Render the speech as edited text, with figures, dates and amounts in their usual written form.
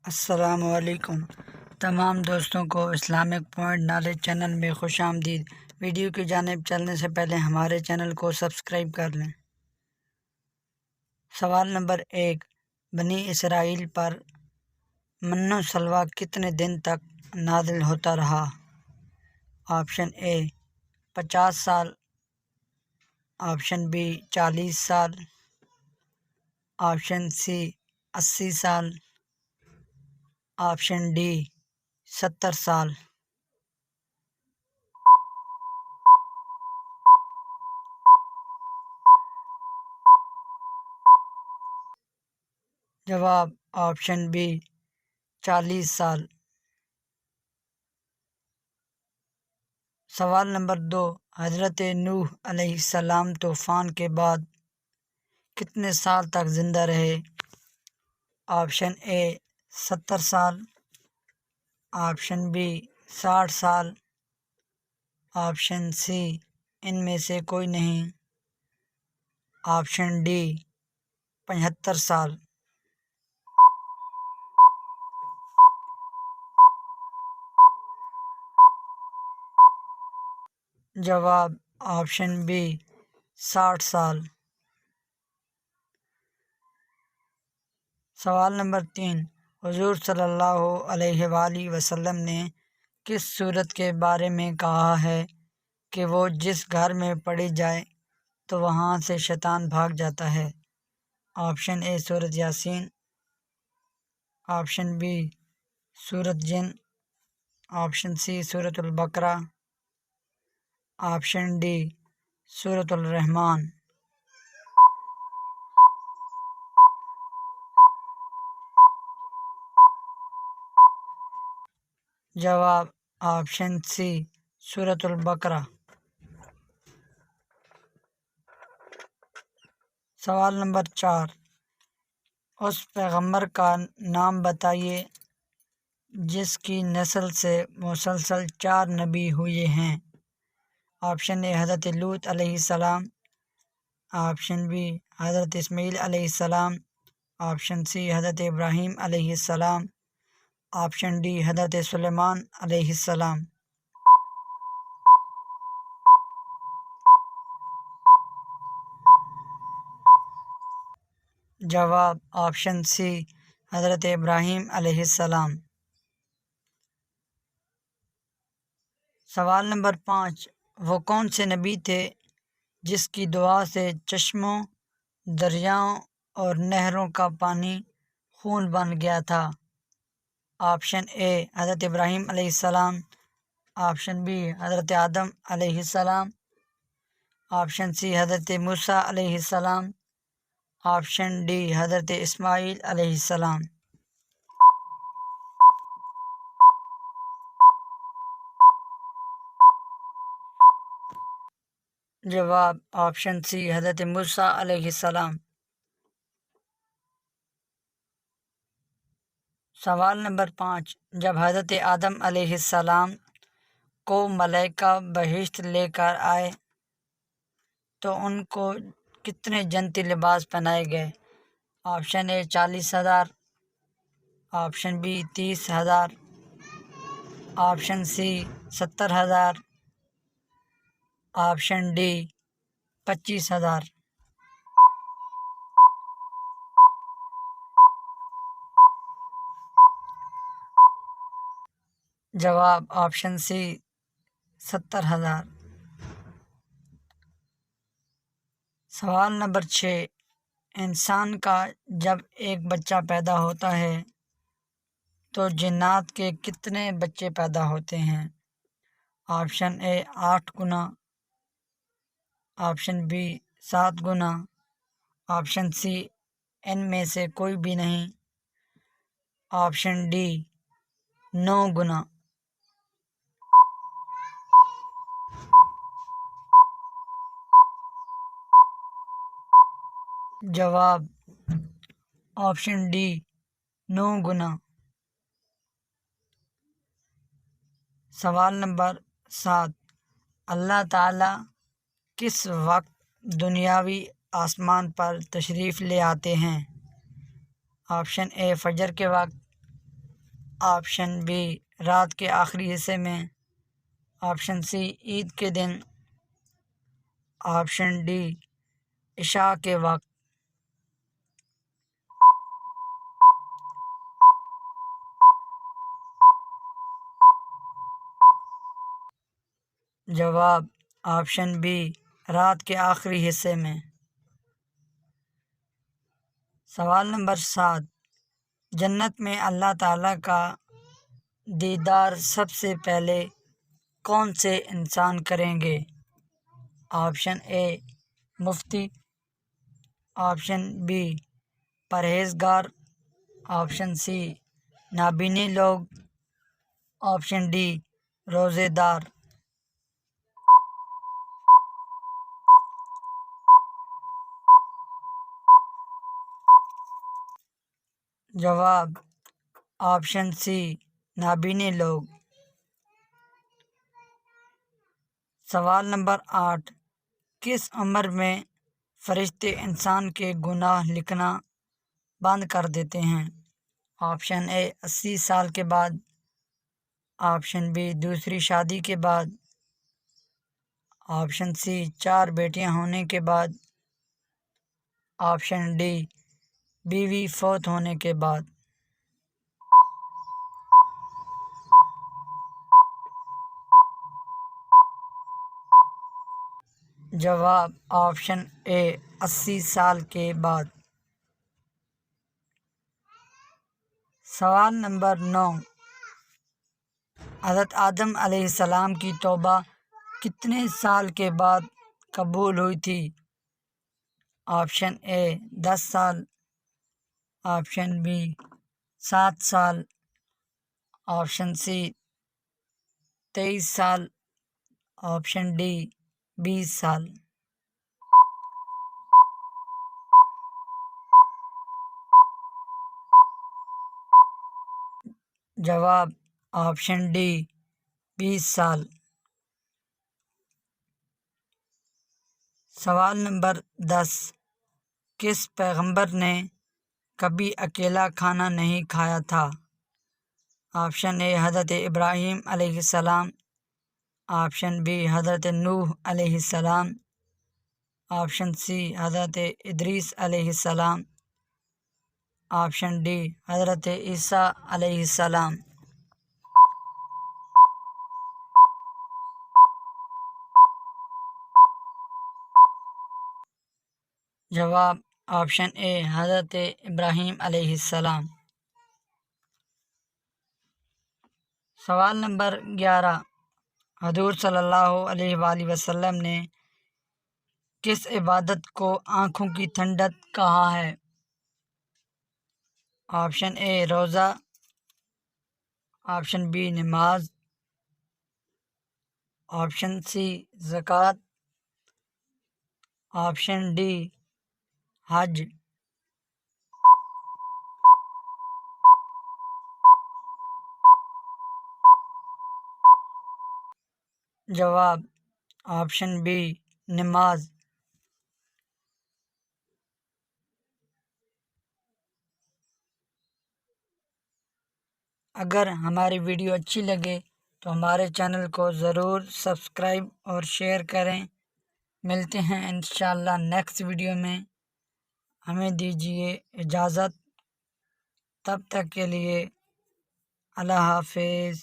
السلام علیکم تمام دوستوں کو اسلامک پوائنٹ نالج چینل میں خوش آمدید۔ ویڈیو کی جانب چلنے سے پہلے ہمارے چینل کو سبسکرائب کر لیں۔ سوال نمبر 1، بنی اسرائیل پر من و سلویٰ کتنے دن تک نازل ہوتا رہا؟ آپشن اے 50 سال، آپشن بی 40 سال، آپشن سی 80 سال، آپشن ڈی 70 سال۔ جواب آپشن بی 40 سال۔ سوال نمبر 2، حضرت نوح علیہ السلام طوفان کے بعد کتنے سال تک زندہ رہے؟ آپشن اے 70 سال، آپشن بی 60 سال، آپشن سی ان میں سے کوئی نہیں، آپشن ڈی 75 سال۔ جواب آپشن بی 60 سال۔ سوال نمبر 3، حضور صلی اللہ علیہ وآلہ وسلم نے کس سورت کے بارے میں کہا ہے کہ وہ جس گھر میں پڑھی جائے تو وہاں سے شیطان بھاگ جاتا ہے؟ آپشن اے سورت یاسین، آپشن بی سورت جن، آپشن سی سورت البقرہ، آپشن ڈی سورت الرحمن۔ جواب آپشن سی سورت البقرہ۔ سوال نمبر 4، اس پیغمبر کا نام بتائیے جس کی نسل سے مسلسل 4 نبی ہوئے ہیں؟ آپشن اے حضرت لوط علیہ السلام، آپشن بی حضرت اسماعیل علیہ السلام، آپشن سی حضرت ابراہیم علیہ السلام، آپشن ڈی حضرت سلیمان علیہ السلام۔ جواب آپشن سی حضرت ابراہیم علیہ السلام۔ سوال نمبر 5، وہ کون سے نبی تھے جس کی دعا سے چشموں، دریاؤں اور نہروں کا پانی خون بن گیا تھا؟ آپشن اے حضرت ابراہیم علیہ السلام، آپشن بی حضرت آدم علیہ السلام، آپشن سی حضرت موسیٰ علیہ السلام، آپشن ڈی حضرت اسماعیل علیہ السلام۔ جواب آپشن سی حضرت موسیٰ علیہ السلام۔ سوال نمبر 5، جب حضرت آدم علیہ السلام کو ملائکہ بہشت لے کر آئے تو ان کو کتنے جنتی لباس پہنائے گئے؟ Option A 40,000، option B 30,000، option C 70,000، option D 25,000۔ جواب آپشن سی 70,000۔ سوال نمبر 6، انسان کا جب ایک بچہ پیدا ہوتا ہے تو جنات کے کتنے بچے پیدا ہوتے ہیں؟ آپشن اے 8 گنا، آپشن بی 7 گنا، آپشن سی ان میں سے کوئی بھی نہیں، آپشن ڈی 9 گنا۔ جواب آپشن ڈی 9 گنا۔ سوال نمبر 7، اللہ تعالیٰ کس وقت دنیاوی آسمان پر تشریف لے آتے ہیں؟ آپشن اے فجر کے وقت، آپشن بی رات کے آخری حصے میں، آپشن سی عید کے دن، آپشن ڈی عشاء کے وقت۔ جواب آپشن بی رات کے آخری حصے میں۔ سوال نمبر 7، جنت میں اللہ تعالیٰ کا دیدار سب سے پہلے کون سے انسان کریں گے؟ آپشن اے مفتی، آپشن بی پرہیزگار، آپشن سی نابینا لوگ، آپشن ڈی روزے دار۔ جواب آپشن سی نابینا لوگ۔ سوال نمبر 8، کس عمر میں فرشتے انسان کے گناہ لکھنا بند کر دیتے ہیں؟ آپشن اے 80 سال کے بعد، آپشن بی دوسری شادی کے بعد، آپشن سی 4 بیٹیاں ہونے کے بعد، آپشن ڈی بیوی فوت ہونے کے بعد۔ جواب آپشن اے 80 سال کے بعد۔ سوال نمبر 9، حضرت آدم علیہ السلام کی توبہ کتنے سال کے بعد قبول ہوئی تھی؟ آپشن اے 10 سال، آپشن بی 7 سال، آپشن سی 23 سال، آپشن ڈی 20 سال۔ جواب آپشن ڈی 20 سال۔ سوال نمبر 10، کس پیغمبر نے کبھی اکیلا کھانا نہیں کھایا تھا؟ آپشن اے حضرت ابراہیم علیہ السلام، آپشن بی حضرت نوح علیہ السلام، آپشن سی حضرت ادریس علیہ السلام، آپشن ڈی حضرت عیسیٰ علیہ السلام۔ جواب آپشن اے حضرت ابراہیم علیہ السلام۔ سوال نمبر 11، حضور صلی اللہ علیہ وآلہ وسلم نے کس عبادت کو آنکھوں کی ٹھنڈک کہا ہے؟ آپشن اے روزہ، آپشن بی نماز، آپشن سی زکوٰۃ، آپشن ڈی حج۔ جواب آپشن بی نماز۔ اگر ہماری ویڈیو اچھی لگے تو ہمارے چینل کو ضرور سبسکرائب اور شیئر کریں۔ ملتے ہیں انشاءاللہ نیکسٹ ویڈیو میں۔ ہمیں دیجیے اجازت، تب تک کے لیے اللہ حافظ۔